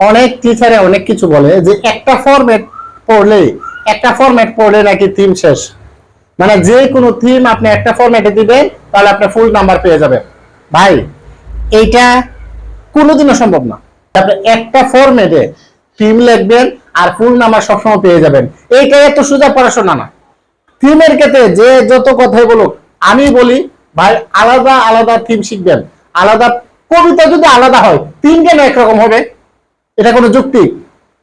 অনেক টিচারে অনেক কিছু বলে যে একটা ফরম্যাট পড়লে নাকি থিম শেষ। মানে যে কোনো থিম আপনি একটা ফরম্যাটে দিবেন তাহলে আপনি ফুল নাম্বার পেয়ে যাবেন। ভাই এইটা কোনোদিনও সম্ভব না। আপনি একটা ফরম্যাটে থিম লিখবেন আর ফুল নাম্বার সবসময় পেয়ে যাবেন। এইটা এত সোজা পড়াশোনা না। থিমের ক্ষেত্রে যে যত কথাই বলুক, আমি বলি ভাই আলাদা আলাদা থিম শিখবেন। আলাদা কবিতা যদি আলাদা হয়, থিম কেন একরকম হবে? এটা কোনো যুক্তি?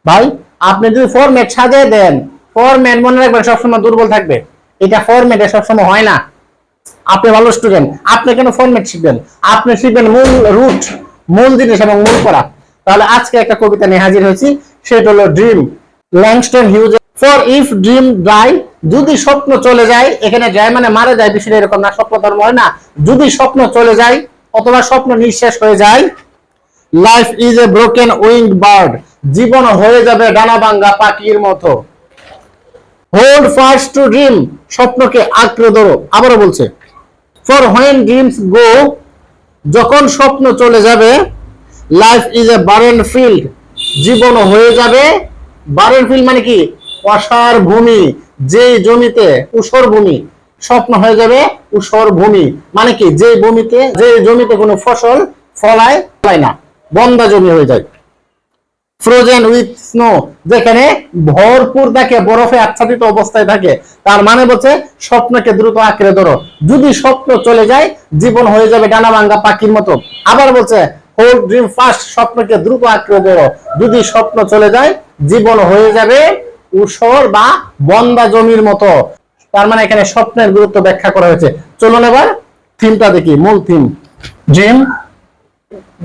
ভাই আপনি যদি ফরম্যাট সাজিয়ে দেন, ফরম্যাট মনে রাখবেন সবসময় দুর্বল থাকবে। এটা ফরম্যাটে সবসময় হয় না। আপনি ভালো স্টুডেন্ট, আপনি কেন ফরম্যাট শিখবেন? আপনি শিখবেন মূল রুট, মূল জিনিস এবং মূল পড়া। তাহলে আজকে একটা কবিতা নিয়ে হাজির হয়েছি, সেটা হলো dream, Langston Hughes. For if dream die, যদি স্বপ্ন চলে যায়, এখানে যায় মানে মারা যায়, বিষয়টা এরকম না, স্বপ্ন ধর্ম হয় না। যদি স্বপ্ন চলে যায় অথবা স্বপ্ন নিঃশেষ হয়ে যায়, life is a broken winged bird, জীবন হয়ে যাবে ডানা ভাঙ্গা পাখির মতো। হোল্ড ফাস্ট টু ড্রিম, স্বপ্নকে আঁকড়ে ধরো। আবারও বলছে, ফর হোয়েন ড্রিমস গো, যখন স্বপ্ন চলে যাবে, লাইফ ইজ এ বারেন ফিল্ড, জীবন হয়ে যাবে। বারেন ফিল্ড মানে কি? অসার ভূমি, যে জমিতে ঊষর ভূমি, স্বপ্ন হয়ে যাবে ঊষর ভূমি। মানে কি? যে জমিতে কোনো ফসল ফলায় না, বন্ধা জমি হয়ে যায়। ফ্রোজেন উইথ স্নো, যেখানে ভরপুর থাকে, বরফে আচ্ছাদিত অবস্থায় থাকে। তার মানে বলছে স্বপ্নকে দ্রুত আঁকড়ে ধরো, যদি স্বপ্ন চলে যায় জীবন হয়ে যাবে ডানা ভাঙ্গা পাখির মতো। আবার বলছে হোল্ড ড্রিম ফাস্ট, স্বপ্নকে দ্রুত আঁকড়ে ধরো, যদি স্বপ্ন চলে যায় জীবন হয়ে যাবে ঊষর বা বন্ধা জমির মতো। তার মানে এখানে স্বপ্নের গুরুত্ব ব্যাখ্যা করা হয়েছে। চলুন এবার থিমটা দেখি, মূল theme. Dream,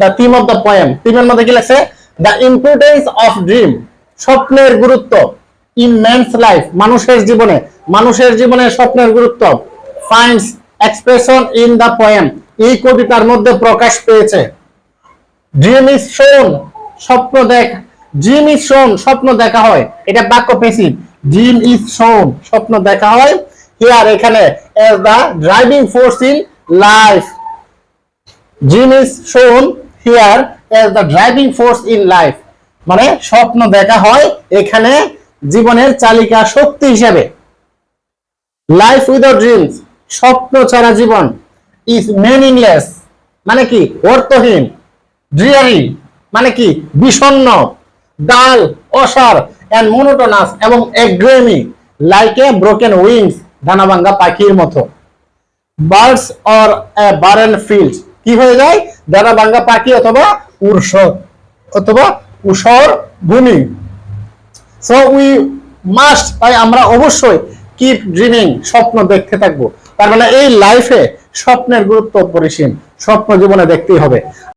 the theme of the poem. থিমের মধ্যে কি লেখছে? দ্য ইম্পর্টেন্স অফ ড্রিম, স্বপ্নের গুরুত্ব। ইন ম্যানস লাইফ, মানুষের জীবনে স্বপ্নের গুরুত্ব। Finds expression in the poem, এই কবিতার মধ্যে প্রকাশ পেয়েছে। ড্রিম ইজ শোন, স্বপ্ন দেখ। ড্রিম ইজ শোন, স্বপ্ন দেখা হয়। এটা বাক্য পেসিভ। ড্রিম ইজ শোন, স্বপ্ন দেখা হয়। হিয়ার, এখানে, as the driving force in life. Dream is শোন here as the driving force in life, মানে স্বপ্ন দেখা হয় এখানে জীবনের চালিকা শক্তি হিসেবে। লাইফ উইদাউট ড্রিমস, স্বপ্ন ছাড়া জীবন, ইজ মিনিংলেস, মানে কি? অর্থহীন। ড্রিয়ারি, মানে কি? বিষণ্ণ। ডাল, অসার, এন্ড মোনোটোনাস, এবং এগ্রেমি, লাইক এ ব্রোকেন উইংস, ডানা ভাঙ্গা পাখির মতো। বার্ডস অর এ বারেন ফিল্ড, কি হয়ে যায়? ডানা ভাঙ্গা পাখি অথবা ঊষর ভূমি। সো উই মাস্ট, তাই আমরা অবশ্যই কিপ ড্রিমিং, স্বপ্ন দেখতে থাকবো। তার মানে এই লাইফে স্বপ্নের গুরুত্ব অপরিসীম, স্বপ্ন জীবনে দেখতেই হবে।